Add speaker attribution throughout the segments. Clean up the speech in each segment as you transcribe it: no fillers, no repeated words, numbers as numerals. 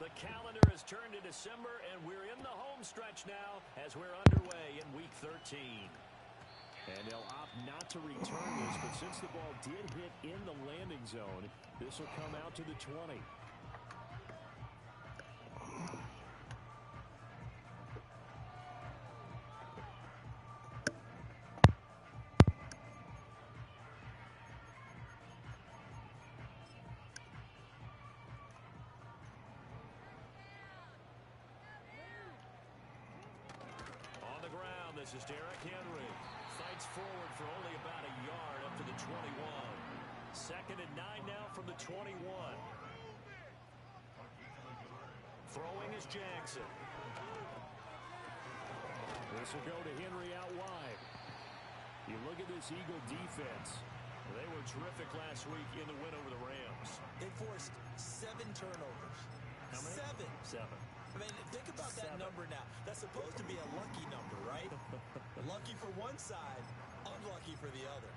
Speaker 1: The calendar has turned to December, and we're in the home stretch now as we're underway in Week 13. And they'll opt not to return this, but since the ball did hit in the landing zone, this will come out to the 20. This is Derrick Henry. Fights forward for only about a yard up to the 21. 2nd and 9 now from the 21. Throwing is Jackson. This will go to Henry out wide. You look at this Eagle defense. They were terrific last week in the win over the Rams.
Speaker 2: They forced 7 turnovers.
Speaker 1: How many?
Speaker 2: 7. I mean, think about that number now. That's supposed to be a lucky number, right? Lucky for one side, unlucky for the other.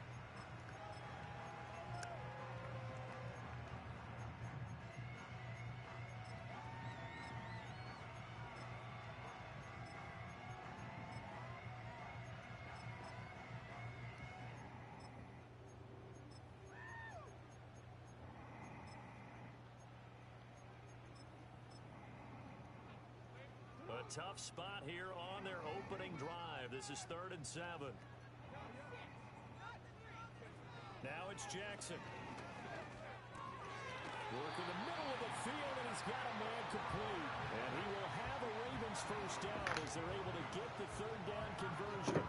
Speaker 1: A tough spot here on their opening drive. This is 3rd and 7. Now it's Jackson. Working the middle of the field, and he's got a man complete. And he will have a Ravens first down as they're able to get the 3rd down conversion.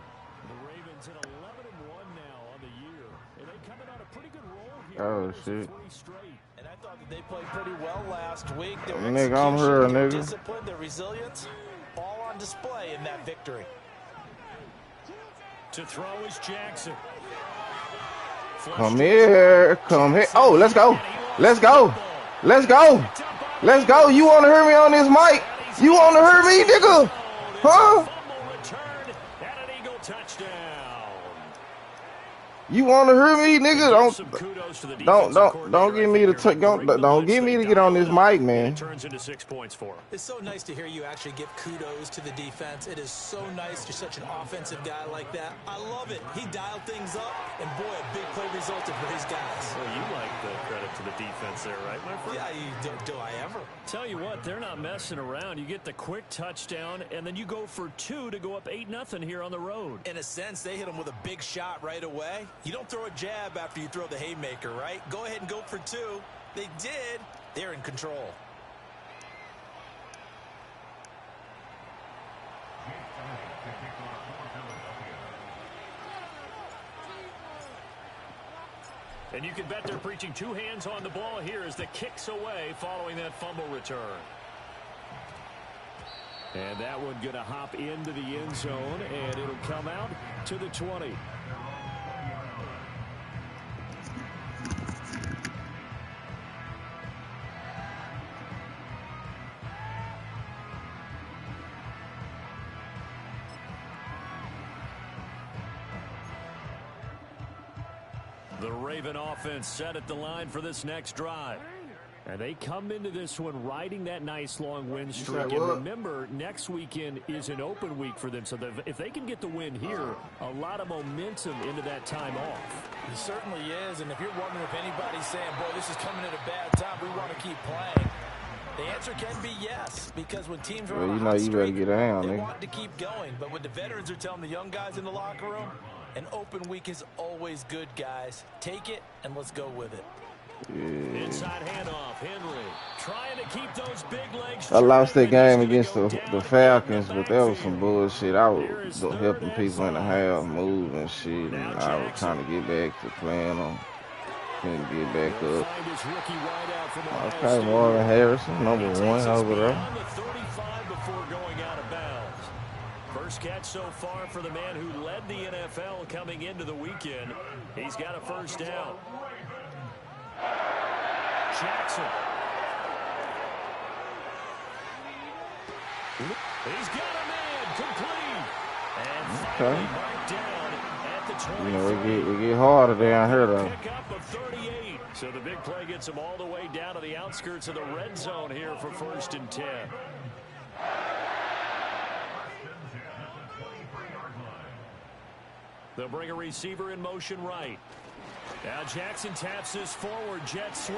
Speaker 1: The Ravens at 11-1 now on the year. And they coming on a pretty good roll here.
Speaker 3: Oh, shit.
Speaker 1: 3 straight.
Speaker 2: And I thought that they played pretty well last week. Their
Speaker 3: Nigga, I'm here,
Speaker 2: their
Speaker 3: nigga.
Speaker 2: discipline, their resilience, all on display in that victory.
Speaker 1: To throw is Jackson.
Speaker 3: Come here. Come here. Oh, let's go. Let's go. Let's go. Let's go. You want to hear me on this mic? You want to hear me, nigga? Huh? You want to hear me, nigga? Don't give me don't give me to get on this mic, man.
Speaker 1: It turns into 6 points for him.
Speaker 2: It's so nice to hear you actually give kudos to the defense. It is so nice. You're such an offensive guy like that. I love it. He dialed things up, and boy, a big play resulted for his guys.
Speaker 1: Well, you like the credit to the defense there, right, my friend?
Speaker 2: Yeah, do I ever?
Speaker 1: Tell you what, they're not messing around. You get the quick touchdown, and then you go for 2 to go up 8-0 here on the road.
Speaker 2: In a sense, they hit him with a big shot right away. You don't throw a jab after you throw the haymaker, right? Go ahead and go for 2. They did. They're in control.
Speaker 1: And you can bet they're preaching 2 hands on the ball here as the kick's away following that fumble return. And that one going to hop into the end zone, and it'll come out to the 20. The Raven offense set at the line for this next drive. And they come into this one riding that nice long win streak. And remember, next weekend is an open week for them. So if they can get the win here, a lot of momentum into that time off.
Speaker 2: It certainly is. And if you're wondering if anybody's saying, boy, this is coming at a bad time, we want to keep playing, the answer can be yes. Because when teams are on a hot streak, they want to keep going. But what the veterans are telling the young guys in the locker room, an open week is always good, guys. Take it, and let's go with it.
Speaker 3: Yeah.
Speaker 1: Inside handoff, Henry trying to keep those big legs.
Speaker 3: I lost that game against the Falcons, but that was some bullshit. I was helping people in the half move and shit, and I was trying to get back to playing them. Couldn't get back up. Okay, Marvin Harrison, number 1 over there.
Speaker 1: First catch so far for the man who led the NFL coming into the weekend. He's got a first down. Jackson. He's got a man complete. And finally marked down at
Speaker 3: You know, it get harder down here, though.
Speaker 1: So the big play gets him all the way down to the outskirts of the red zone here for 1st and 10. They'll bring a receiver in motion right. Now Jackson taps this forward, jet sweep.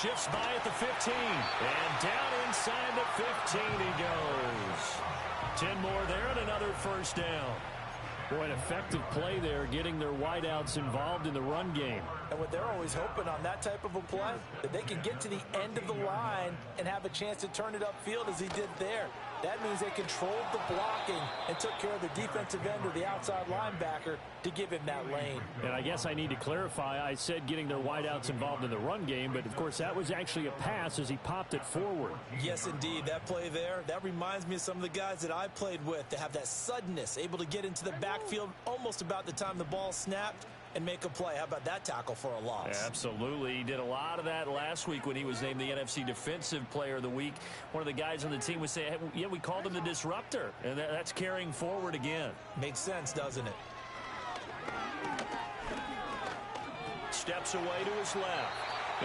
Speaker 1: Shifts by at the 15. And down inside the 15 he goes. 10 more there and another 1st down. Boy, an effective play there, getting their wideouts involved in the run game.
Speaker 2: And what they're always hoping on that type of a play, that they can get to the end of the line and have a chance to turn it upfield as he did there. That means they controlled the blocking and took care of the defensive end or the outside linebacker to give him that lane.
Speaker 1: And I guess I need to clarify, I said getting their wideouts involved in the run game, but of course that was actually a pass as he popped it forward.
Speaker 2: Yes, indeed. That play there, that reminds me of some of the guys that I played with to have that suddenness, able to get into the backfield almost about the time the ball snapped and make a play. How about that tackle for a loss?
Speaker 1: Absolutely. He did a lot of that last week when he was named the NFC Defensive Player of the Week. One of the guys on the team would say, hey, yeah, we called him the disruptor, and that's carrying forward again.
Speaker 2: Makes sense, doesn't it?
Speaker 1: Steps away to his left.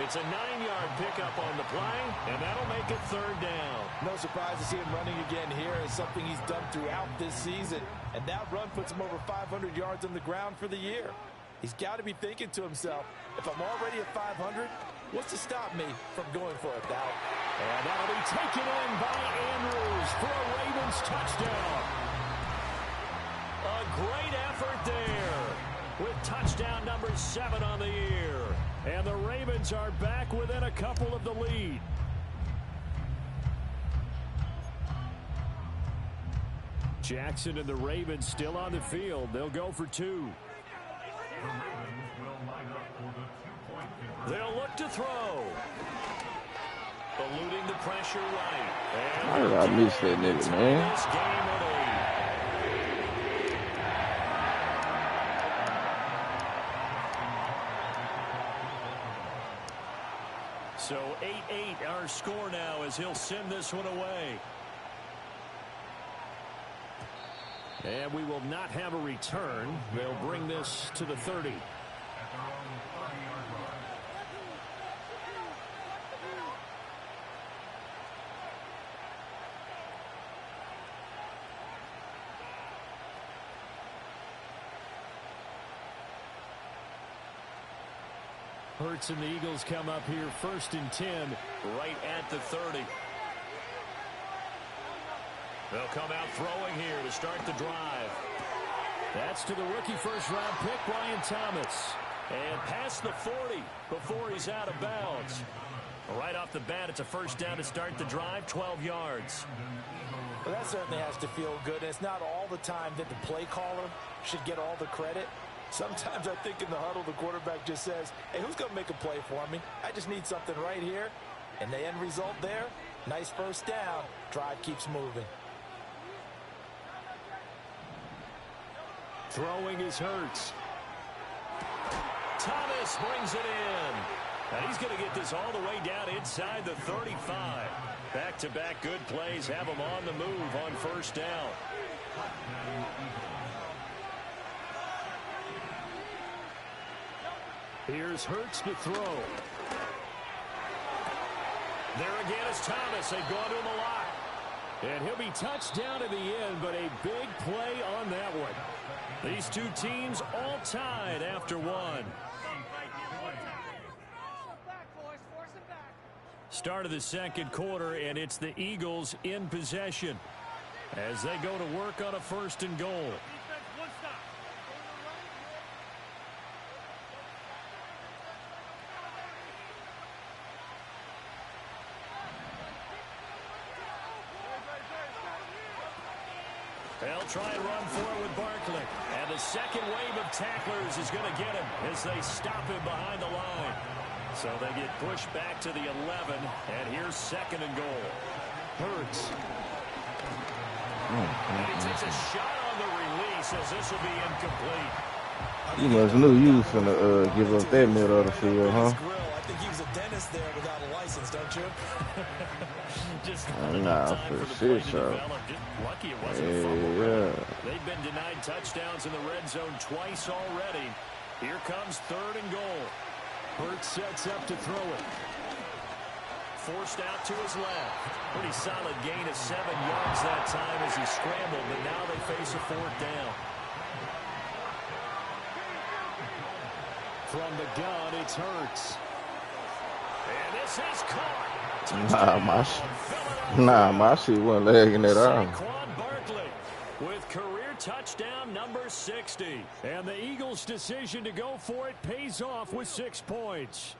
Speaker 1: It's a 9-yard pickup on the play, and that'll make it 3rd down.
Speaker 2: No surprise to see him running again here. It's something he's done throughout this season, and that run puts him over 500 yards on the ground for the year. He's got to be thinking to himself, if I'm already at 500, what's to stop me from going for 1,000?
Speaker 1: And that'll be taken in by Andrews for a Ravens touchdown. A great effort there with touchdown number 7 on the year. And the Ravens are back within a couple of the lead. Jackson and the Ravens still on the field. They'll go for 2. They'll look to throw. Eluding the pressure right.
Speaker 3: How did I miss that nigga, man?
Speaker 1: So 8-8 our score now as he'll send this one away. And we will not have a return. They'll bring this to the 30. Hurts and the Eagles come up here 1st and 10 right at the 30. They'll come out throwing here to start the drive. That's to the rookie first-round pick, Brian Thomas. And past the 40 before he's out of bounds. Right off the bat, it's a 1st down to start the drive, 12 yards.
Speaker 2: Well, that certainly has to feel good. And it's not all the time that the play caller should get all the credit. Sometimes I think in the huddle, the quarterback just says, hey, who's going to make a play for me? I just need something right here. And the end result there, nice 1st down. Drive keeps moving.
Speaker 1: Throwing is Hurts. Thomas brings it in. And he's going to get this all the way down inside the 35. Back-to-back good plays have him on the move on 1st down. Here's Hurts to throw. There again is Thomas. They've gone to him a lot. And he'll be touched down at the end, but a big play on that one. These two teams all tied after 1. Start of the 2nd quarter, and it's the Eagles in possession as they go to work on a 1st and goal. They'll try and run for it with Barkley. And the second wave of tacklers is going to get him as they stop him behind the line. So they get pushed back to the 11. And here's 2nd and goal. Hurts. And he takes a shot on the release as this will be incomplete.
Speaker 3: You must knew you was finna give up that middle of the field, huh?
Speaker 2: I think he was a dentist there without a license, don't you?
Speaker 1: Just
Speaker 3: nah, for sure.
Speaker 1: Lucky it wasn't a fumble. They've been denied touchdowns in the red zone twice already. Here comes 3rd and goal. Hurts sets up to throw it. Forced out to his left. Pretty solid gain of 7 yards that time as he scrambled, but now they face a 4th down. From the gun, it's Hurts. And this is caught.
Speaker 3: My shit wasn't lagging at all.
Speaker 1: Saquon Barkley with career touchdown number 60. And the Eagles' decision to go for it pays off with 6 points.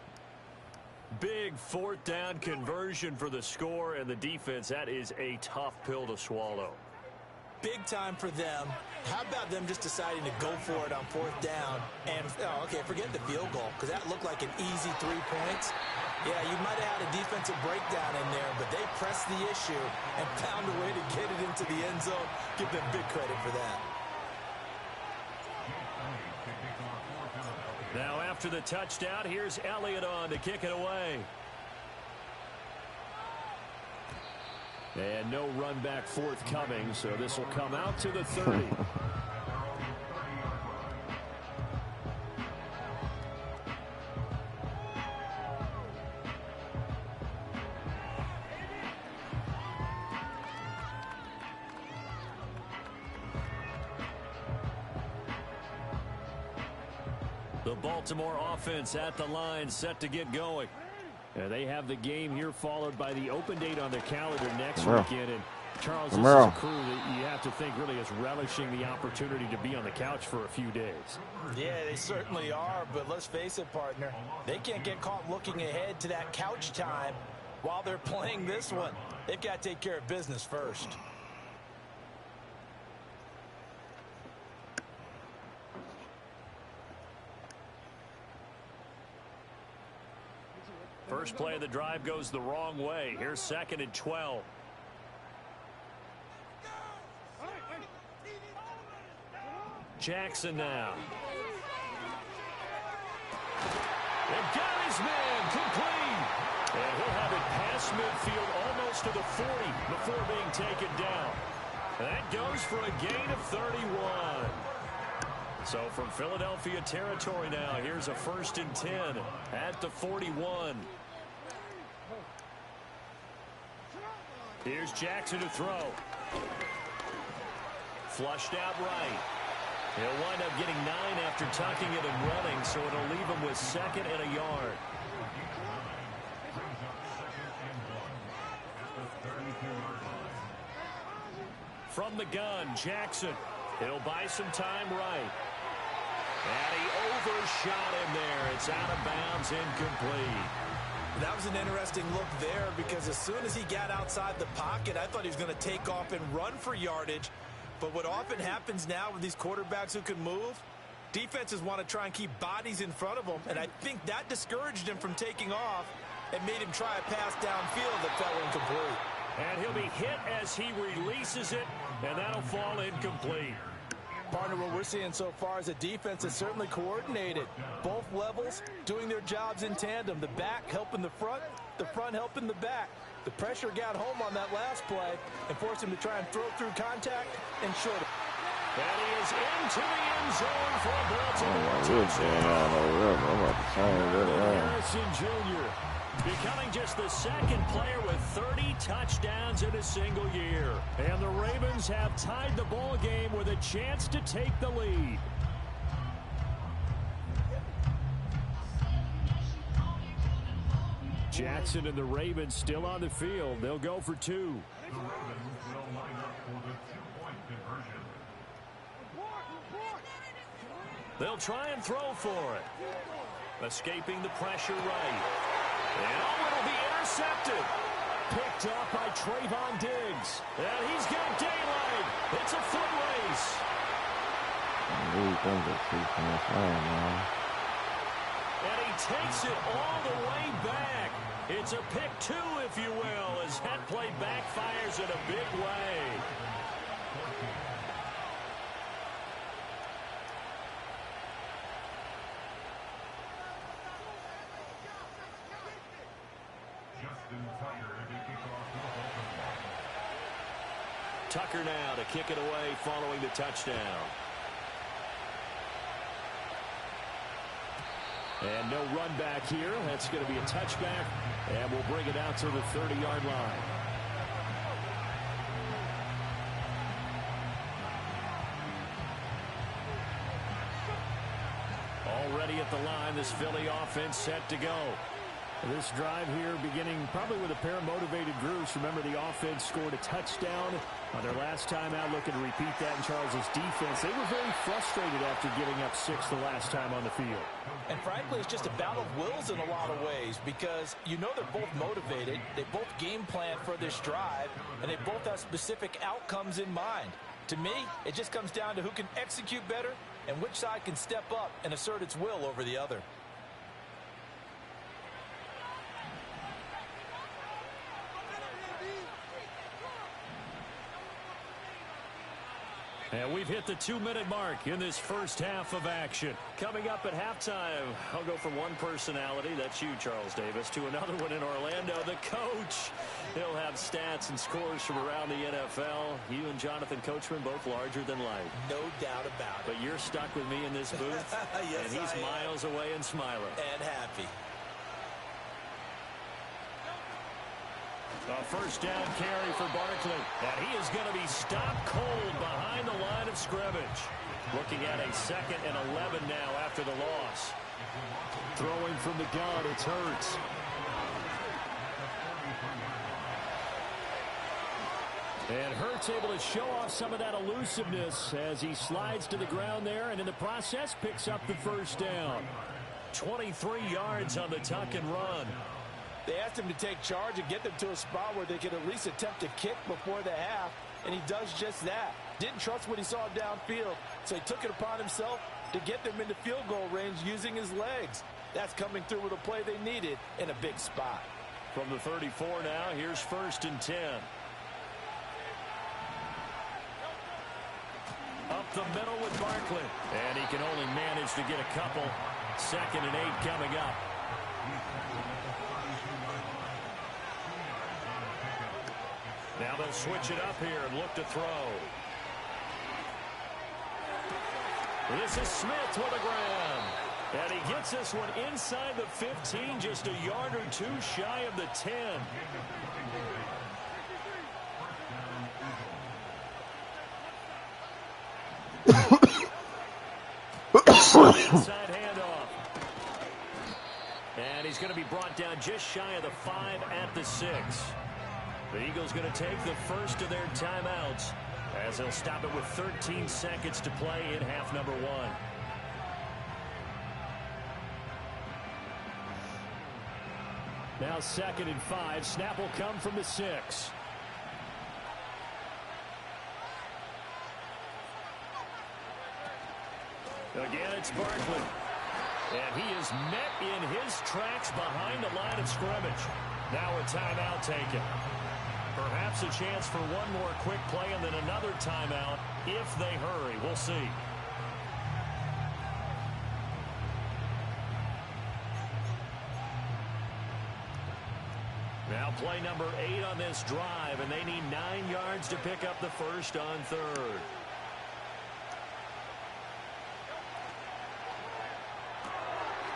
Speaker 1: Big 4th down conversion for the score, and the defense, that is a tough pill to swallow.
Speaker 2: Big time for them. How about them just deciding to go for it on 4th down? And, okay, forget the field goal, because that looked like an easy 3 points. Yeah, you might have had a defensive breakdown in there, but they pressed the issue and found a way to get it into the end zone. Give them big credit for that.
Speaker 1: Now after the touchdown, here's Elliott on to kick it away. And no run back forthcoming, so this will come out to the 30. The Baltimore offense at the line, set to get going. And they have the game here followed by the open date on their calendar next weekend. And Charles, this is a crew that you have to think really is relishing the opportunity to be on the couch for a few days.
Speaker 2: Yeah, they certainly are, but let's face it, partner. They can't get caught looking ahead to that couch time while they're playing this one. They've got to take care of business first.
Speaker 1: First play of the drive goes the wrong way. Here's 2nd and 12. Jackson now. And got his man complete. And he'll have it past midfield almost to the 40 before being taken down. That goes for a gain of 31. So from Philadelphia territory now, here's a 1st and 10 at the 41. Here's Jackson to throw. Flushed out right. He'll wind up getting 9 after tucking it and running, so it'll leave him with 2nd and a yard. From the gun, Jackson. He'll buy some time right. And he overshot him there. It's out of bounds, incomplete.
Speaker 2: That was an interesting look there because as soon as he got outside the pocket, I thought he was going to take off and run for yardage. But what often happens now with these quarterbacks who can move, defenses want to try and keep bodies in front of them, and I think that discouraged him from taking off and made him try a pass downfield that fell incomplete.
Speaker 1: And he'll be hit as he releases it, and that'll fall incomplete.
Speaker 2: Partner, what we're seeing so far is a defense that's certainly coordinated. Both levels doing their jobs in tandem. The back helping the front helping the back. The pressure got home on that last play and forced him to try and throw through contact and short it.
Speaker 1: And he is into the end zone for a Baltimore touchdown. Harrison Jr. becoming just the 2nd player with 30 touchdowns in a single year. And the Ravens have tied the ball game with a chance to take the lead. Jackson and the Ravens still on the field. They'll go for 2. They'll try and throw for it. Escaping the pressure right. And it'll be intercepted. Picked up by Trayvon Diggs. And he's got daylight. It's a foot race. And he takes it all the way back. It's a pick 2, if you will, as that play backfires in a big way. Tucker now to kick it away following the touchdown. And no run back here. That's going to be a touchback, and we'll bring it out to the 30-yard line. Already at the line, this Philly offense set to go. This drive here beginning probably with a pair of motivated groups. Remember, the offense scored a touchdown on their last time out, looking to repeat that in Charles's defense. They were very frustrated after giving up 6 the last time on the field.
Speaker 2: And frankly, it's just a battle of wills in a lot of ways, because you know they're both motivated, they both game plan for this drive, and they both have specific outcomes in mind. To me, it just comes down to who can execute better and which side can step up and assert its will over the other.
Speaker 1: And we've hit the 2-minute mark in this first half of action. Coming up at halftime, I'll go from one personality, that's you, Charles Davis, to another one in Orlando, the coach. He'll have stats and scores from around the NFL. You and Jonathan Coachman, both larger than life.
Speaker 2: No doubt about it.
Speaker 1: But you're stuck with me in this booth,
Speaker 2: yes,
Speaker 1: and he's miles away and smiling.
Speaker 2: And happy.
Speaker 1: A first down carry for Barkley, and he is going to be stopped cold behind the line of scrimmage. Looking at a 2nd and 11 now after the loss. Throwing from the gun, it's Hurts. And Hurts able to show off some of that elusiveness as he slides to the ground there, and in the process picks up the first down. 23 yards on the tuck and run.
Speaker 2: They asked him to take charge and get them to a spot where they could at least attempt a kick before the half, and he does just that. Didn't trust what he saw downfield, so he took it upon himself to get them into field goal range using his legs. That's coming through with a play they needed in a big spot.
Speaker 1: From the 34 now, here's 1st and 10. Up the middle with Barkley, and he can only manage to get a couple. 2nd and 8 coming up. Now they'll switch it up here and look to throw. This is Smith with the ground. And he gets this one inside the 15, just a yard or two shy of the 10. Inside handoff. And he's going to be brought down just shy of the 5 at the 6. The Eagles going to take the first of their timeouts as they'll stop it with 13 seconds to play in half number 1. Now 2nd and 5. Snap will come from the 6. Again, it's Barkley. And he is met in his tracks behind the line of scrimmage. Now a timeout taken. Perhaps a chance for one more quick play and then another timeout if they hurry. We'll see. Now play number 8 on this drive, and they need 9 yards to pick up the first on 3rd.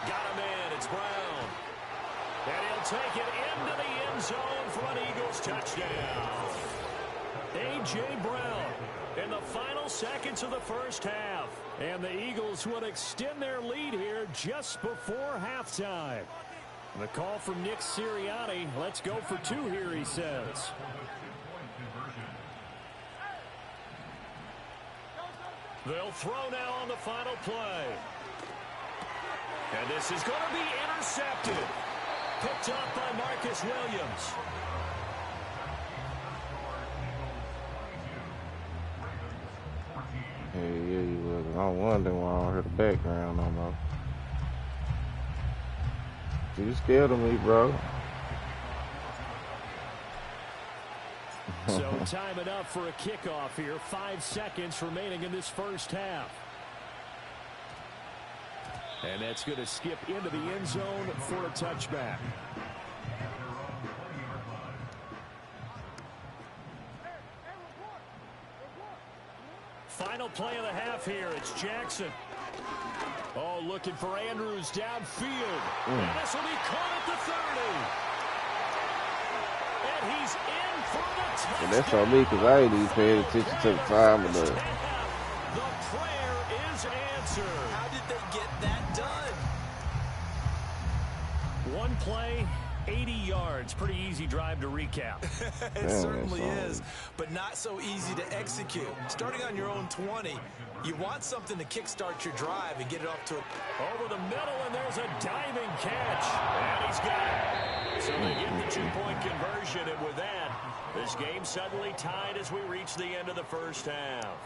Speaker 1: Got him in. It's Brown. And he'll take it into the end zone for an Eagles touchdown. A.J. Brown in the final seconds of the first half. And the Eagles would extend their lead here just before halftime. The call from Nick Sirianni. Let's go for 2 here, he says. They'll throw now on the final play. And this is going to be intercepted. Picked up by Marcus Williams.
Speaker 3: Hey, yeah, you was. I'm wondering why I don't hear the background no more. You scared of me, bro.
Speaker 1: So time enough for a kickoff here. 5 seconds remaining in this first half. And that's going to skip into the end zone for a touchback. final play of the half here. It's Jackson. Oh, looking for Andrews downfield. And this will be caught at the 30. And he's in for the touchdown.
Speaker 3: And that's on me because I ain't even paying attention to the time of the
Speaker 1: prayer is answered.
Speaker 2: How did they get that done?
Speaker 1: One play, 80 yards. Pretty easy drive to recap.
Speaker 2: It certainly is, but not so easy to execute. Starting on your own 20, you want something to kickstart your drive and get it off to
Speaker 1: over the middle, and there's a diving catch. And he's got it. So they get the 2-point conversion, and with that, this game suddenly tied as we reach the end of the first half.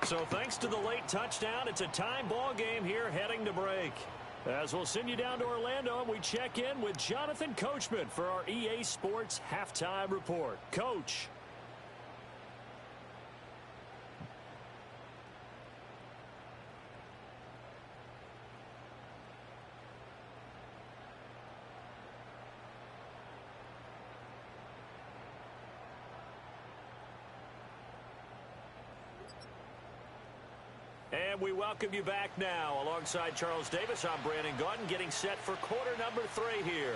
Speaker 1: So thanks to the late touchdown, it's a time ball game here heading to break. As we'll send you down to Orlando, and we check in with Jonathan Coachman for our EA Sports Halftime Report. Coach. And we welcome you back now. Alongside Charles Davis, I'm Brandon Gaudin, getting set for quarter number 3 here.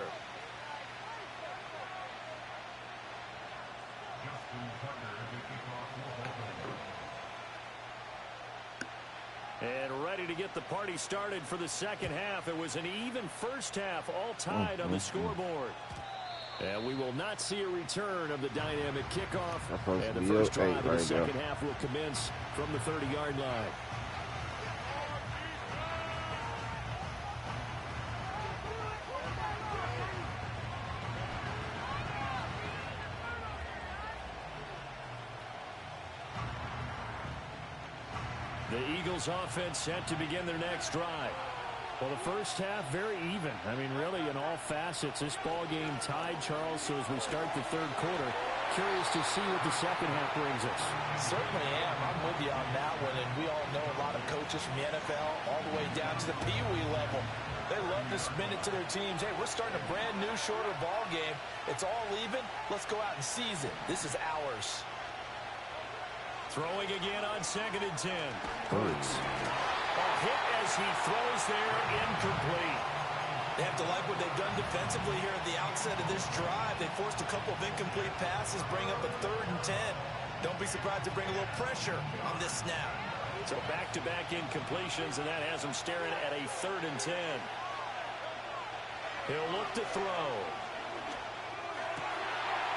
Speaker 1: And ready to get the party started for the second half. It was an even first half, all tied on the scoreboard. And we will not see a return of the dynamic kickoff. And the first drive of the second half will commence from the 30-yard line. The Eagles offense set to begin their next drive. Well, the first half, very even. I mean, really, in all facets, this ball game tied, Charles. So as we start the third quarter, curious to see what the second half brings us.
Speaker 2: Certainly am. I'm with you on that one. And we all know a lot of coaches from the NFL all the way down to the Pee-wee level. They love to spin it to their teams. Hey, we're starting a brand new, shorter ball game. It's all even. Let's go out and seize it. This is ours.
Speaker 1: Throwing again on 2nd and 10. Hurts. A hit as he throws there, incomplete.
Speaker 2: They have to like what they've done defensively here at the outset of this drive. They forced a couple of incomplete passes, bring up a 3rd and 10. Don't be surprised to bring a little pressure on this snap.
Speaker 1: So back-to-back incompletions, and that has him staring at a 3rd and 10. He'll look to throw.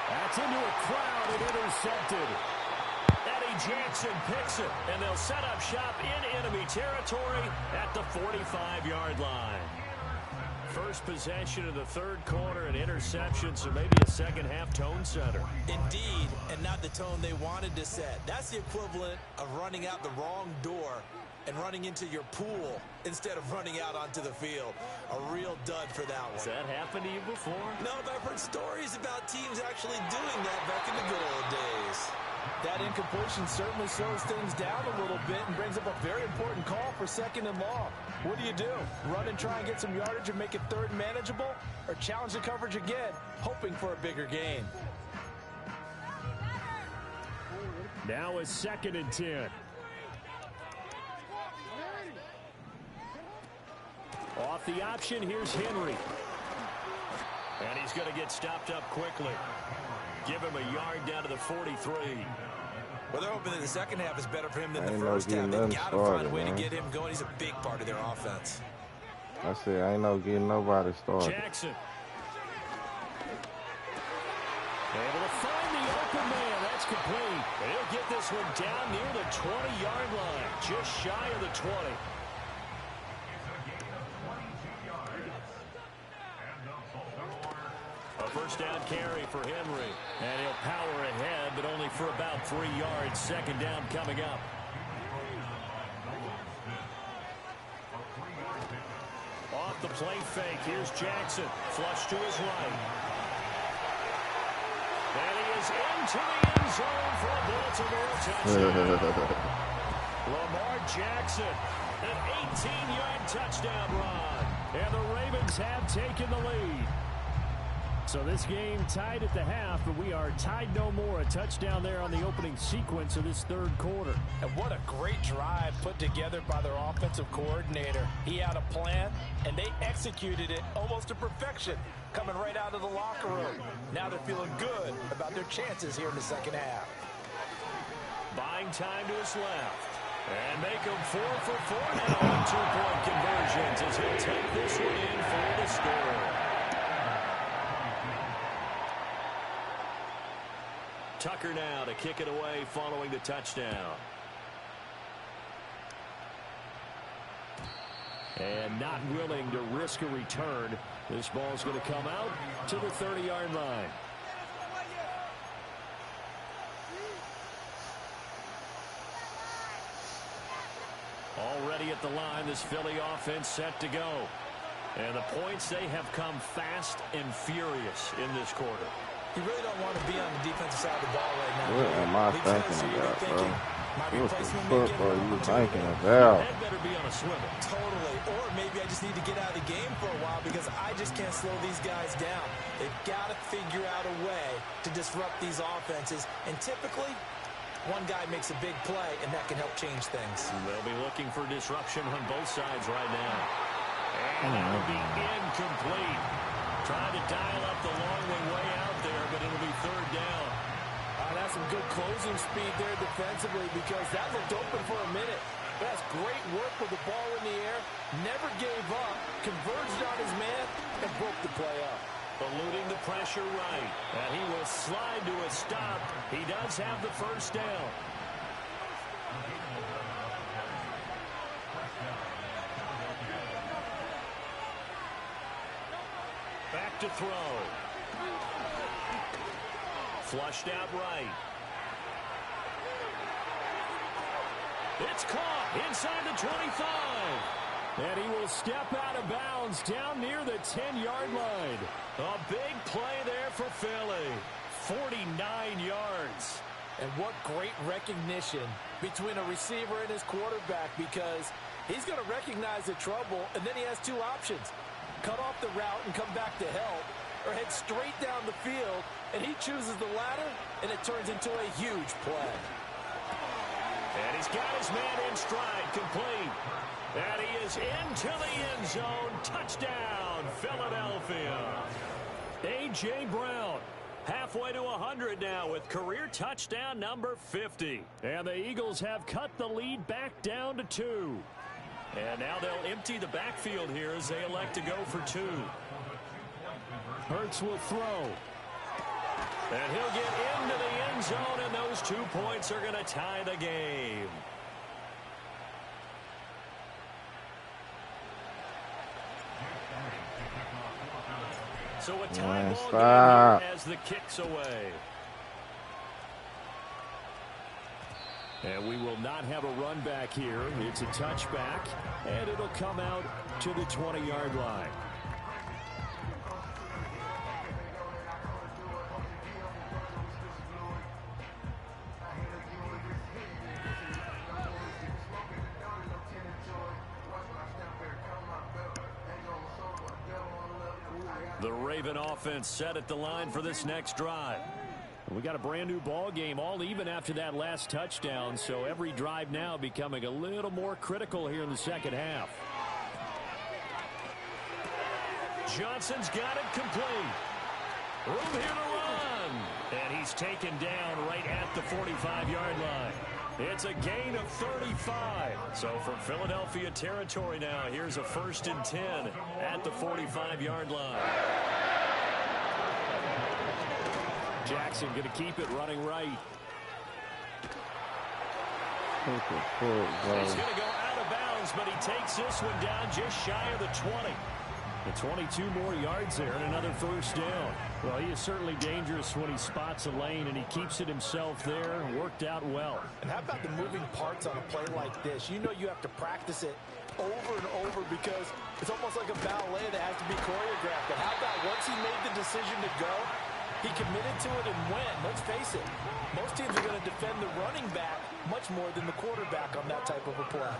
Speaker 1: That's into a crowd and intercepted. Eddie Jackson picks it, and they'll set up shop in enemy territory at the 45-yard line. First possession of the third quarter, an interception, so maybe a second-half tone setter.
Speaker 2: Indeed, and not the tone they wanted to set. That's the equivalent of running out the wrong door and running into your pool instead of running out onto the field. A real dud for that one.
Speaker 1: Has that happened to you before?
Speaker 2: No, but I've heard stories about teams actually doing that back in the good old days. That incompletion certainly slows things down a little bit and brings up a very important call for 2nd and long. What do? Run and try and get some yardage and make it 3rd and manageable? Or challenge the coverage again, hoping for a bigger gain?
Speaker 1: Now it's 2nd and 10. Off the option, here's Henry. And he's going to get stopped up quickly. Give him a yard down to the 43.
Speaker 2: Well, they're hoping that the second half is better for him than the first half. They've got to find a way to get him going. He's a big part of their offense.
Speaker 3: I said, I ain't no getting nobody started.
Speaker 1: Jackson. Able to find the open man. That's complete. And he'll get this one down near the 20-yard line. Just shy of the 20. A first down carry for Henry. And he'll power ahead, but only for about 3 yards. Second down coming up. Off the play fake. Here's Jackson. Flush to his right. And he is into the end zone for a Baltimore touchdown. Lamar Jackson, an 18-yard touchdown run. And the Ravens have taken the lead. So this game tied at the half, but we are tied no more. A touchdown there on the opening sequence of this third quarter.
Speaker 2: And what a great drive put together by their offensive coordinator. He had a plan, and they executed it almost to perfection, coming right out of the locker room. Now they're feeling good about their chances here in the second half.
Speaker 1: Buying time to his left. And make him 4 for 4 now on 2-point conversions as he'll take this one in for the score. Tucker now to kick it away following the touchdown. And not willing to risk a return. This ball's going to come out to the 30-yard line. Already at the line, this Philly offense set to go. And the points, they have come fast and furious in this quarter.
Speaker 2: You really don't want to be on the defensive side of the ball right now.
Speaker 3: What am I thinking about, bro? What the fuck are you thinking about?
Speaker 1: That better be on a swivel.
Speaker 2: Totally. Or maybe I just need to get out of the game for a while because I just can't slow these guys down. They've got to figure out a way to disrupt these offenses. And typically, one guy makes a big play, and that can help change things.
Speaker 1: They'll be looking for disruption on both sides right now. And that'll be incomplete. Trying to dial up the long way out there, but it'll be third down.
Speaker 2: That's some good closing speed there defensively because that looked open for a minute. But that's great work with the ball in the air. Never gave up, converged on his man, and broke the play up.
Speaker 1: Eluding the pressure right. And he will slide to a stop. He does have the first down. Back to throw. Flushed out right. It's caught inside the 25. And he will step out of bounds down near the 10-yard line. A big play there for Philly. 49 yards.
Speaker 2: And what great recognition between a receiver and his quarterback because he's going to recognize the trouble, and then he has two options. Cut off the route and come back to help, or head straight down the field, and he chooses the latter, and it turns into a huge play.
Speaker 1: And he's got his man in stride, complete. And he is into the end zone. Touchdown, Philadelphia. A.J. Brown, halfway to 100 now with career touchdown number 50. And the Eagles have cut the lead back down to 2. And now they'll empty the backfield here as they elect to go for 2. Hurts will throw. And he'll get into the end zone, and those 2 points are going to tie the game. So a tie ball game as the kick's away. And we will not have a run back here. It's a touchback, and it'll come out to the 20-yard line. The Raven offense set at the line for this next drive. We got a brand new ball game, all even after that last touchdown, so every drive now becoming a little more critical here in the second half. Johnson's got it complete. Room here to run. And he's taken down right at the 45-yard line. It's a gain of 35. So from Philadelphia territory now, here's a 1st and 10 at the 45-yard line. Jackson going to keep it running right. He's going to go out of bounds, but he takes this one down just shy of the 20. And 22 more yards there and another first down. Well, he is certainly dangerous when he spots a lane, and he keeps it himself there. Worked out well.
Speaker 2: And how about the moving parts on a play like this? You know you have to practice it over and over because it's almost like a ballet that has to be choreographed. But how about once he made the decision to go, he committed to it and went. Let's face it, most teams are going to defend the running back much more than the quarterback on that type of a play.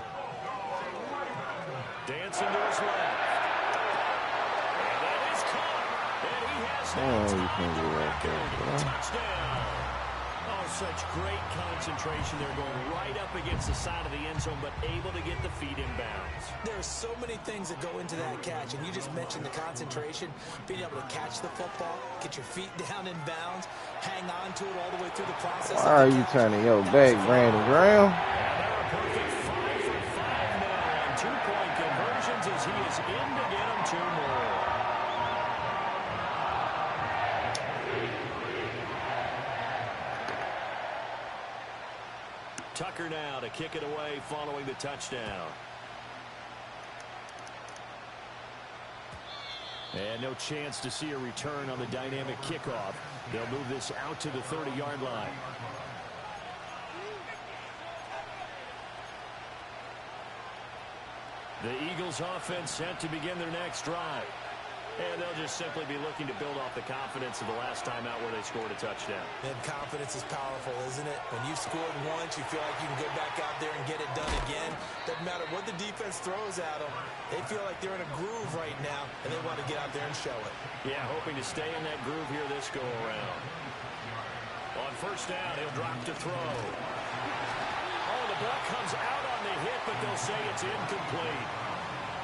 Speaker 2: Dancing to his left. And that is caught. And he has touchdowns.
Speaker 3: Oh, you can't do that.
Speaker 1: Touchdown. Oh, such great concentration. They're going right up against the side of the end zone, but able to get the feet in bounds.
Speaker 2: There are so many things that go into that catch, and you just mentioned the concentration, being able to catch the football, get your feet down in bounds, hang on to it all the way through the process.
Speaker 3: Why are you turning your back, Brandon Graham?
Speaker 1: And they're a perfect 5 for 5 now on 2-point conversions as he is in to get them 2 more. Tucker now to kick it away following the touchdown. And no chance to see a return on the dynamic kickoff. They'll move this out to the 30-yard line. The Eagles offense set to begin their next drive. And they'll just simply be looking to build off the confidence of the last time out where they scored a touchdown.
Speaker 2: And confidence is powerful, isn't it? When you've scored once, you feel like you can go back out there and get it done again. Doesn't matter what the defense throws at them. They feel like they're in a groove right now, and they want to get out there and show it.
Speaker 1: Yeah, hoping to stay in that groove here this go-around. On first down, he'll drop to throw. Oh, the ball comes out on the hit, but they'll say it's incomplete.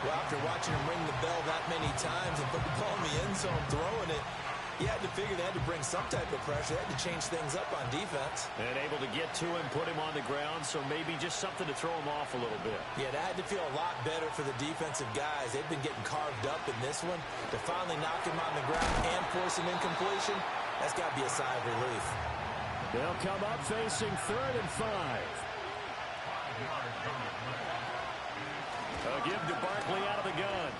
Speaker 2: Well, after watching him ring the bell that many times and put the ball in the end zone throwing it, you had to figure they had to bring some type of pressure. They had to change things up on defense.
Speaker 1: And able to get to him, put him on the ground, so maybe just something to throw him off a little bit.
Speaker 2: Yeah, that had to feel a lot better for the defensive guys. They've been getting carved up in this one. To finally knock him on the ground and force an incompletion, that's got to be a sigh of relief.
Speaker 1: They'll come up facing 3rd and 5. A give to Barkley out of the gun.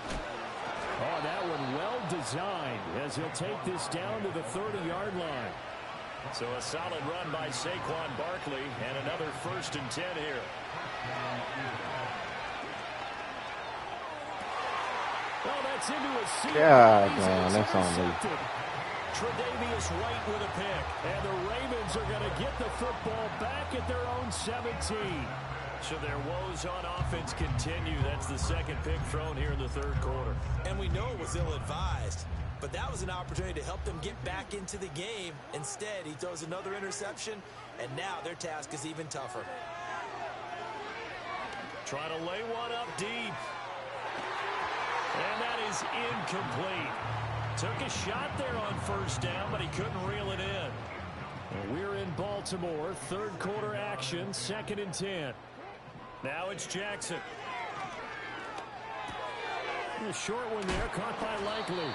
Speaker 1: Oh, that one well designed as he'll take this down to the 30-yard line. So a solid run by Saquon Barkley and another 1st and 10 here. Well, that's into a seat.
Speaker 3: God, man, that's on me.
Speaker 1: Tre'Davious White with a pick. And the Ravens are going to get the football back at their own 17. So their woes on offense continue. That's the 2nd pick thrown here in the 3rd quarter.
Speaker 2: And we know it was ill-advised, but that was an opportunity to help them get back into the game. Instead, he throws another interception, and now their task is even tougher.
Speaker 1: Trying to lay one up deep. And that is incomplete. Took a shot there on first down, but he couldn't reel it in. And we're in Baltimore. 3rd quarter action, 2nd and 10. Now it's Jackson. A short one there, caught by Likely.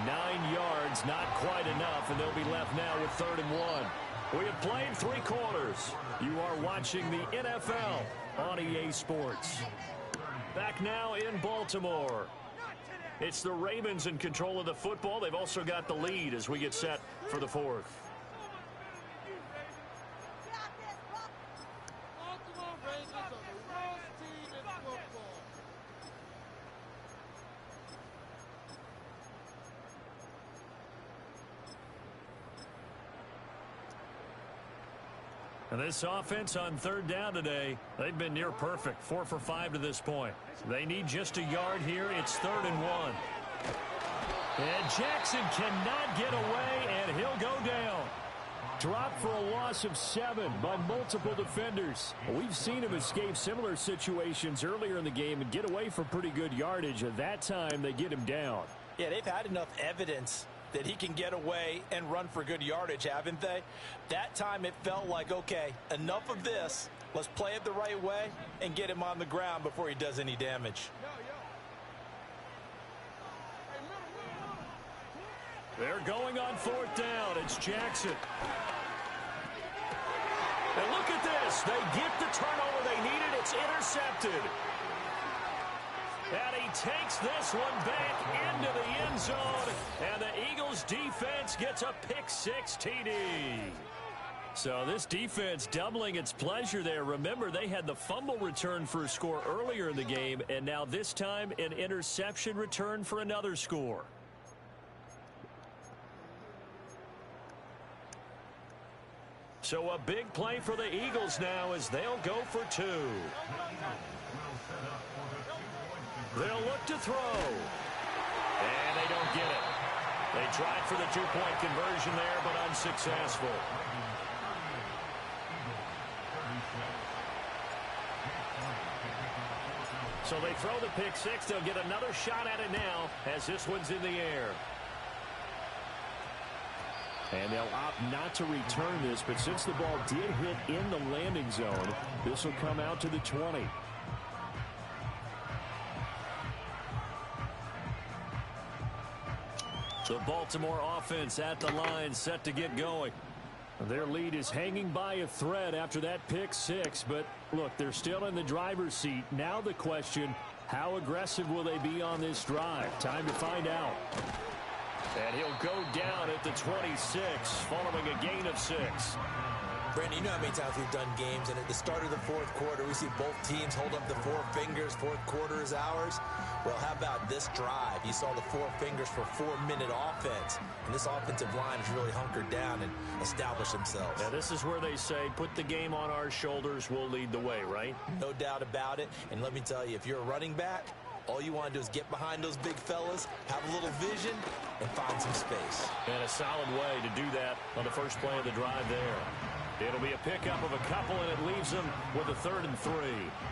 Speaker 1: 9 yards, not quite enough, and they'll be left now with 3rd and 1. We have played 3 quarters. You are watching the NFL on EA Sports. Back now in Baltimore. It's the Ravens in control of the football. They've also got the lead as we get set for the 4th. And this offense on 3rd down today, they've been near perfect. 4 for 5 to this point. They need just a yard here. It's 3rd and 1. And Jackson cannot get away, and he'll go down. Dropped for a loss of 7 by multiple defenders. We've seen him escape similar situations earlier in the game and get away for pretty good yardage. At that time, they get him down.
Speaker 2: Yeah, they've had enough evidence that he can get away and run for good yardage, haven't they? That time it felt like, okay, enough of this. Let's play it the right way and get him on the ground before he does any damage.
Speaker 1: They're going on 4th down. It's Jackson. And look at this. They get the turnover they needed. It's intercepted. And he takes this one back into the end zone. And the Eagles defense gets a pick-6 TD. So this defense doubling its pleasure there. Remember, they had the fumble return for a score earlier in the game. And now this time, an interception return for another score. So a big play for the Eagles now as they'll go for 2. They'll look to throw. And they don't get it. They tried for the two-point conversion there, but unsuccessful. So they throw the pick six. They'll get another shot at it now as this one's in the air. And they'll opt not to return this, but since the ball did hit in the landing zone, this will come out to the 20. The Baltimore offense at the line, set to get going. Their lead is hanging by a thread after that pick six, but look, they're still in the driver's seat. Now the question, how aggressive will they be on this drive? Time to find out. And he'll go down at the 26 following a gain of 6.
Speaker 2: Brandon, you know how many times we've done games, and at the start of the fourth quarter, we see both teams hold up the four fingers. Fourth quarter is ours. Well, how about this drive? You saw the four fingers for 4-minute offense, and this offensive line has really hunkered down and established themselves.
Speaker 1: Now, this is where they say, put the game on our shoulders, we'll lead the way, right?
Speaker 2: No doubt about it, and let me tell you, if you're a running back, all you want to do is get behind those big fellas, have a little vision, and find some space.
Speaker 1: And a solid way to do that on the first play of the drive there. It'll be a pickup of a couple, and it leaves them with a 3rd and 3.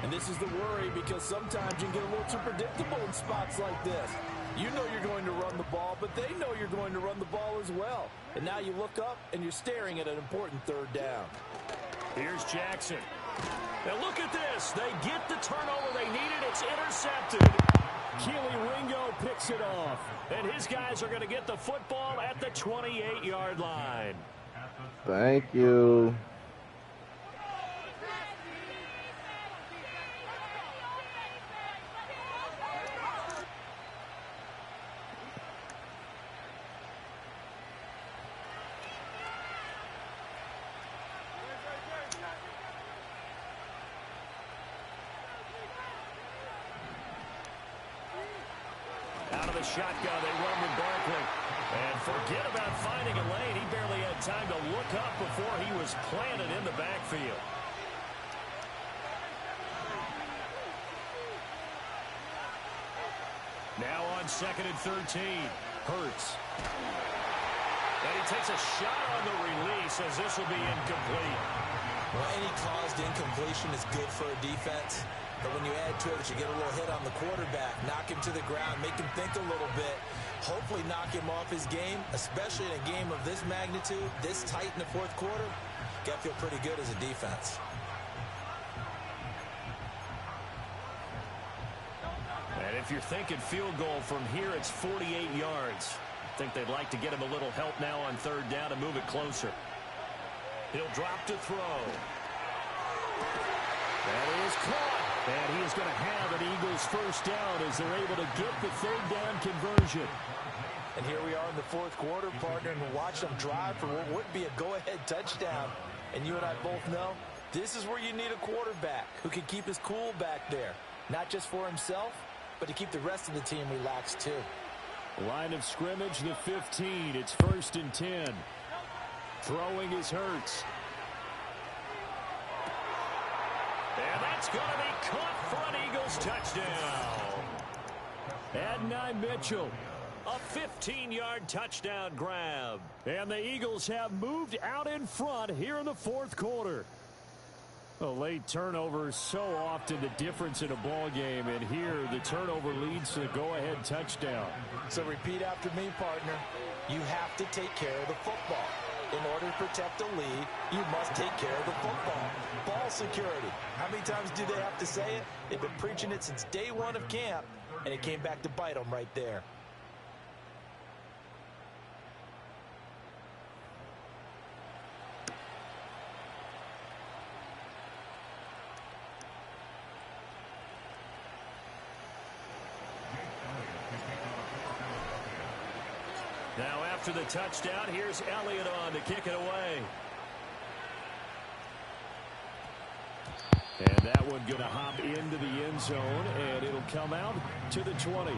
Speaker 2: And this is the worry, because sometimes you can get a little too predictable in spots like this. You know you're going to run the ball, but they know you're going to run the ball as well. And now you look up, and you're staring at an important 3rd down.
Speaker 1: Here's Jackson. Now look at this. They get the turnover they needed. It's intercepted. Keely Ringo picks it off. And his guys are going to get the football at the 28-yard line.
Speaker 3: Thank you.
Speaker 1: Out of the shotgun, they run with Barkley. And forget about finding a lane. He barely had time to look up before he was planted in the backfield. Now on 2nd and 13, Hurts. And he takes a shot on the release as this will be incomplete.
Speaker 2: Well, any caused incompletion is good for a defense. But when you add to it that you get a little hit on the quarterback, knock him to the ground, make him think a little bit, hopefully knock him off his game, especially in a game of this magnitude, this tight in the fourth quarter, got to feel pretty good as a defense.
Speaker 1: And if you're thinking field goal from here, it's 48 yards. I think they'd like to get him a little help now on 3rd down to move it closer. He'll drop to throw. That is caught. And he is going to have an Eagles first down as they're able to get the 3rd down conversion.
Speaker 2: And here we are in the fourth quarter, partner, and watch them drive for what would be a go-ahead touchdown. And you and I both know this is where you need a quarterback who can keep his cool back there. Not just for himself, but to keep the rest of the team relaxed too.
Speaker 1: Line of scrimmage, the 15. It's 1st and 10. Throwing is Hurts. And that's going to be caught for an Eagles touchdown. Adonai Mitchell, a 15-yard touchdown grab. And the Eagles have moved out in front here in the fourth quarter. A late turnover is so often the difference in a ball game, and here the turnover leads to the go-ahead touchdown.
Speaker 2: So repeat after me, partner. You have to take care of the football. In order to protect a lead, you must take care of the football. Ball security. How many times do they have to say it? They've been preaching it since day one of camp, and it came back to bite them right there.
Speaker 1: Now after the touchdown, here's Elliott on to kick it away. And that one going to hop into the end zone, and it'll come out to the 20.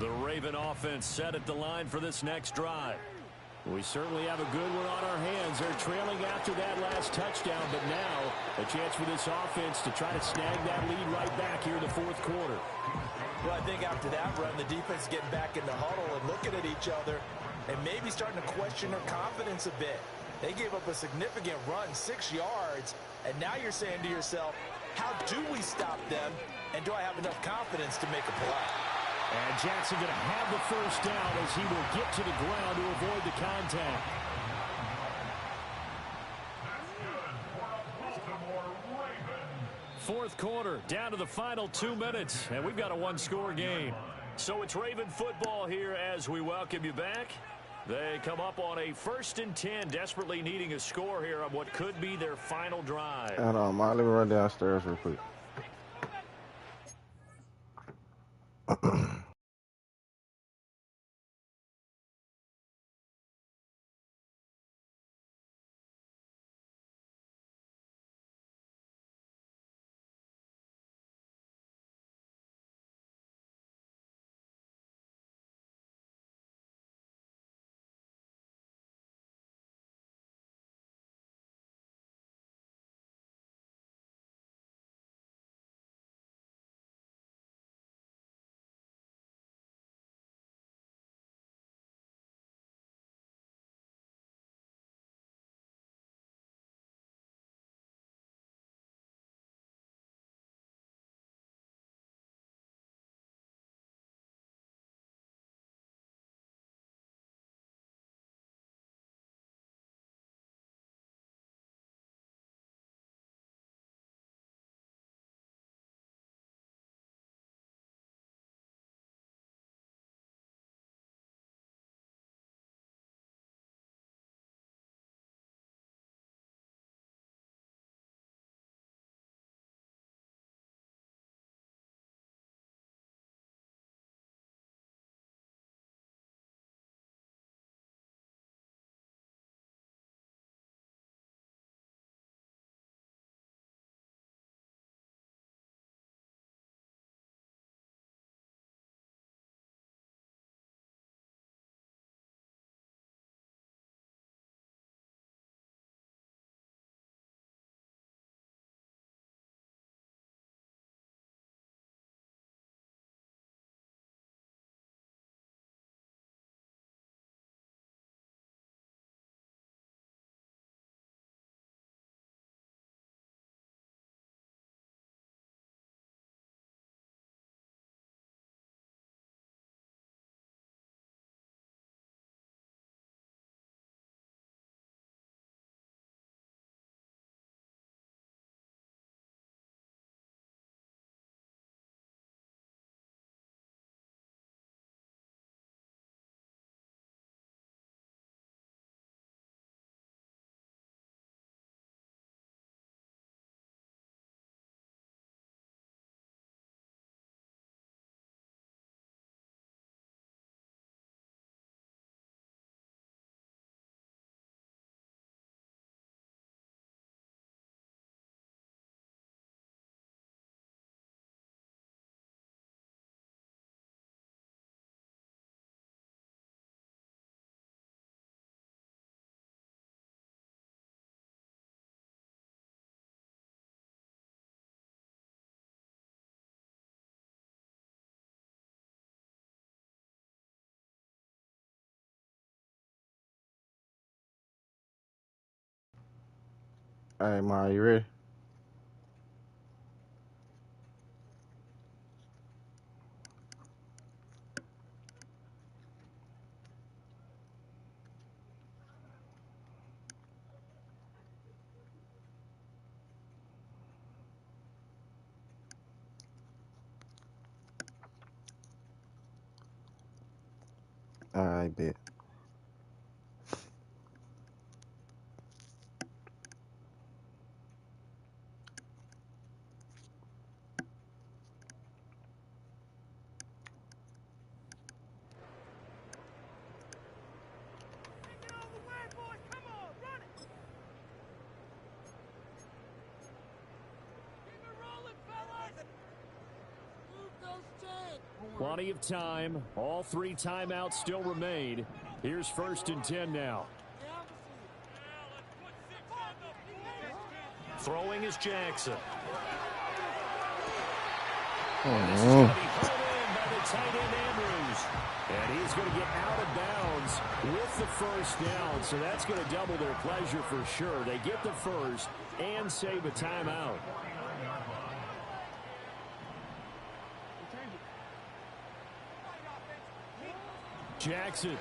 Speaker 1: The Raven offense set at the line for this next drive. We certainly have a good one on our hands. They're trailing after that last touchdown, but now a chance for this offense to try to snag that lead right back here in the fourth quarter.
Speaker 2: Well, I think after that run, the defense is getting back in the huddle and looking at each other and maybe starting to question their confidence a bit. They gave up a significant run, 6 yards, and now you're saying to yourself, how do we stop them, and do I have enough confidence to make a play?
Speaker 1: And Jackson going to have the first down as he will get to the ground to avoid the contact. Fourth quarter, down to the final 2 minutes, and we've got a one-score game. So it's Raven football here as we welcome you back. They come up on a 1st and 10, desperately needing a score here on what could be their final drive.
Speaker 3: Hold on, Mike, let me run downstairs real quick. All right, Ma, you ready? All right, bet.
Speaker 1: Plenty of time. All 3 timeouts still remain. Here's 1st and 10 now. Throwing is Jackson.
Speaker 3: Oh,
Speaker 1: tight end Andrews. And he's going to get out of bounds with the first down. So that's going to double their pleasure for sure. They get the first and save a timeout. Jackson.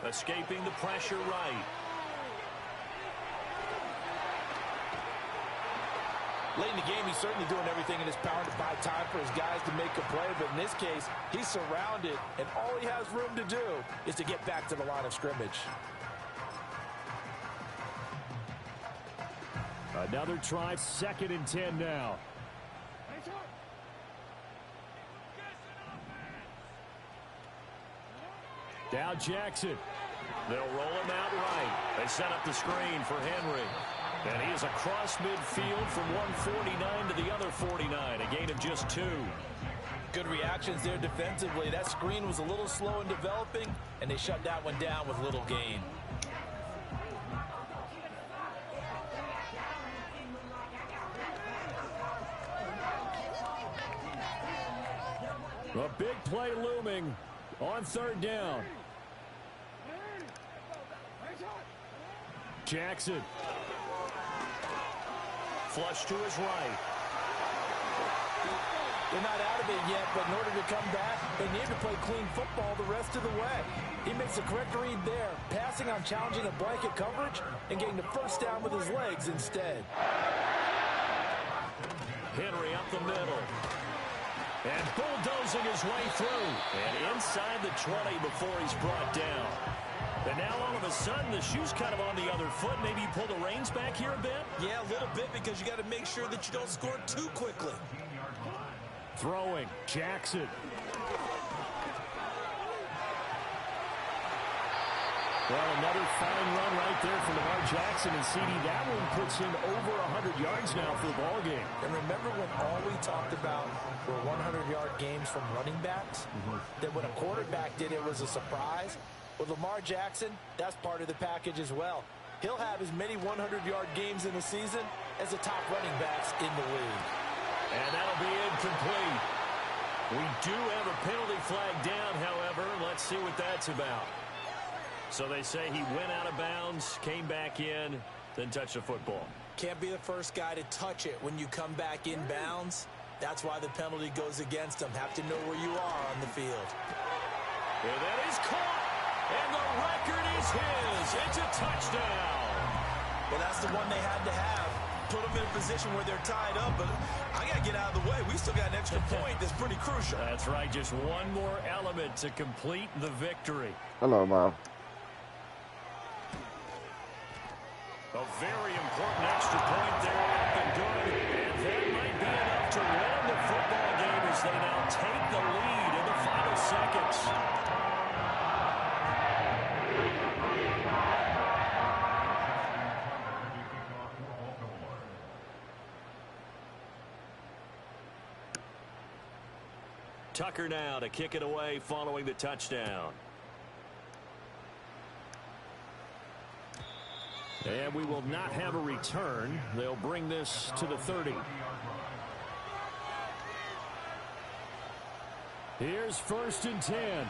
Speaker 2: Escaping the pressure right. Late in the game, he's certainly doing everything in his power to buy time for his guys to make a play. But in this case, he's surrounded, and all he has room to do is to get back to the line of scrimmage.
Speaker 1: Another try, 2nd and 10 now. Now Jackson.
Speaker 2: They'll roll him out right. They set up the screen for Henry.
Speaker 1: And he is across midfield from 149 to the other 49, a gain of just 2.
Speaker 2: Good reactions there defensively. That screen was a little slow in developing, and they shut that one down with little gain.
Speaker 1: A big play looming on 3rd down. Jackson.
Speaker 2: Flush to his right. They're not out of it yet, but in order to come back, they need to play clean football the rest of the way. He makes the correct read there, passing on challenging a blanket coverage and getting the first down with his legs instead.
Speaker 1: Henry up the middle. And bulldozing his way through. And inside the 20 before he's brought down. And now all of a sudden the shoe's kind of on the other foot. Maybe you pull the reins back here a bit?
Speaker 2: Yeah, a little bit, because you got to make sure that you don't score too quickly.
Speaker 1: Throwing, Jackson. Well, another fine run right there from Lamar Jackson, and CD, that one puts him over 100 yards now for the ball game.
Speaker 2: And remember when all we talked about were 100-yard games from running backs? That when a quarterback did it was a surprise? With Lamar Jackson, that's part of the package as well. He'll have as many 100-yard games in a season as the top running backs in the league.
Speaker 1: And that'll be incomplete. We do have a penalty flag down, however. Let's see what that's about. So they say he went out of bounds, came back in, then touched the football.
Speaker 2: Can't be the first guy to touch it when you come back in bounds. That's why the penalty goes against him. Have to know where you are on the field.
Speaker 1: And that is caught. And the record is his. It's a touchdown.
Speaker 2: Well, that's the one they had to have. Put them in a position where they're tied up, but I got to get out of the way. We still got an extra point that's pretty crucial.
Speaker 1: That's right. Just one more element to complete the victory.
Speaker 3: Hello, Bob.
Speaker 1: A very important extra point there up and good. And that might be enough to win the football game as they now take the lead in the final seconds. Tucker now to kick it away following the touchdown. And we will not have a return. They'll bring this to the 30. Here's 1st and 10.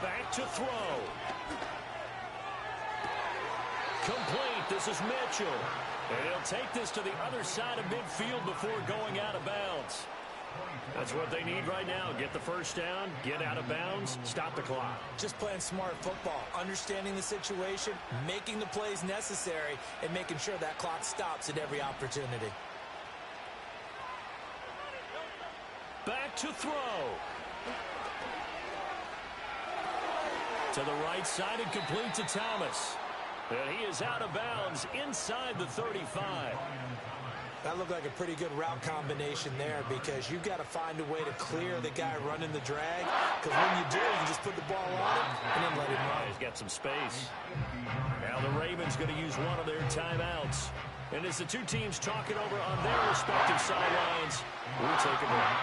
Speaker 1: Back to throw. Complete. This is Mitchell. And he'll take this to the other side of midfield before going out of bounds. That's what they need right now. Get the first down, get out of bounds, stop the clock.
Speaker 2: Just playing smart football, understanding the situation, making the plays necessary, and making sure that clock stops at every opportunity.
Speaker 1: Back to throw. To the right side and complete to Thomas. And he is out of bounds inside the 35.
Speaker 2: That looked like a pretty good route combination there, because you've got to find a way to clear the guy running the drag. Because when you do, you just put the ball on him and then let him run.
Speaker 1: He's got some space. Now the Ravens going to use one of their timeouts. And as the two teams talk it over on their respective sidelines, we'll take a break.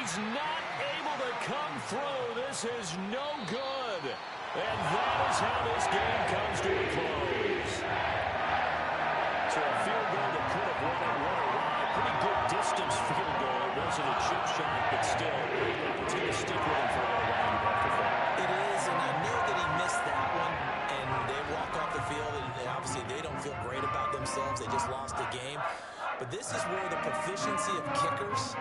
Speaker 1: is not able to come through. This is no good. And that is how this game comes to a close. So a field goal that could have won it, won it wide. Pretty good distance field goal. It wasn't a chip shot, but still, it's going to stick with him for a little while, you have to think.
Speaker 2: It is, and I know that he missed that one. And they walk off the field, and obviously they don't feel great about themselves. They just lost the game. But this is where the proficiency of kickers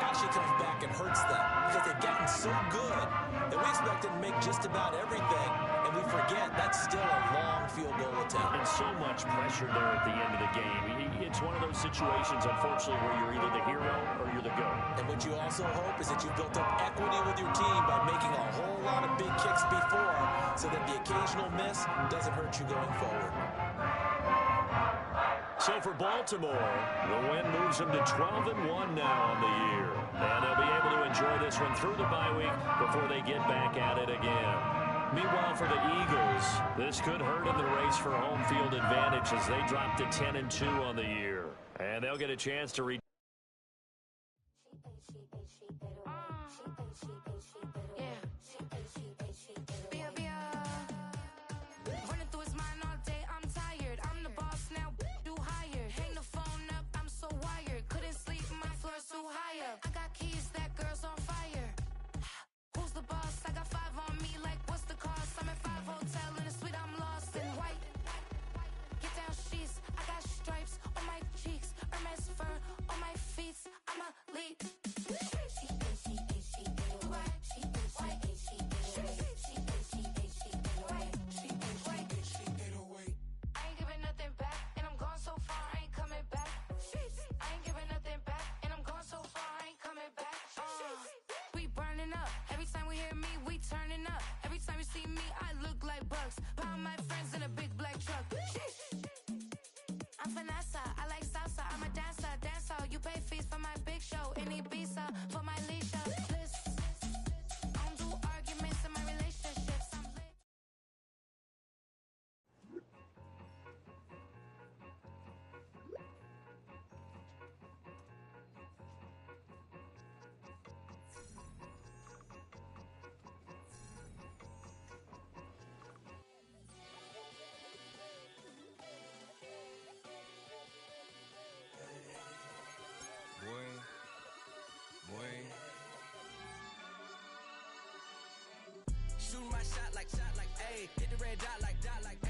Speaker 2: actually comes back and hurts them, because they've gotten so good that we expect them to make just about everything, and we forget that's still a long field goal attempt.
Speaker 1: And so much pressure there at the end of the game. It's one of those situations, unfortunately, where you're either the hero or you're the GOAT.
Speaker 2: And what you also hope is that you've built up equity with your team by making a whole lot of big kicks before, so that the occasional miss doesn't hurt you going forward.
Speaker 1: So for Baltimore, the win moves them to 12-1 now on the year. And they'll be able to enjoy this one through the bye week before they get back at it again. Meanwhile, for the Eagles, this could hurt in the race for home field advantage as they drop to 10-2 on the year. And they'll get a chance to
Speaker 4: Shoot my shot like, ayy, hit the red dot like,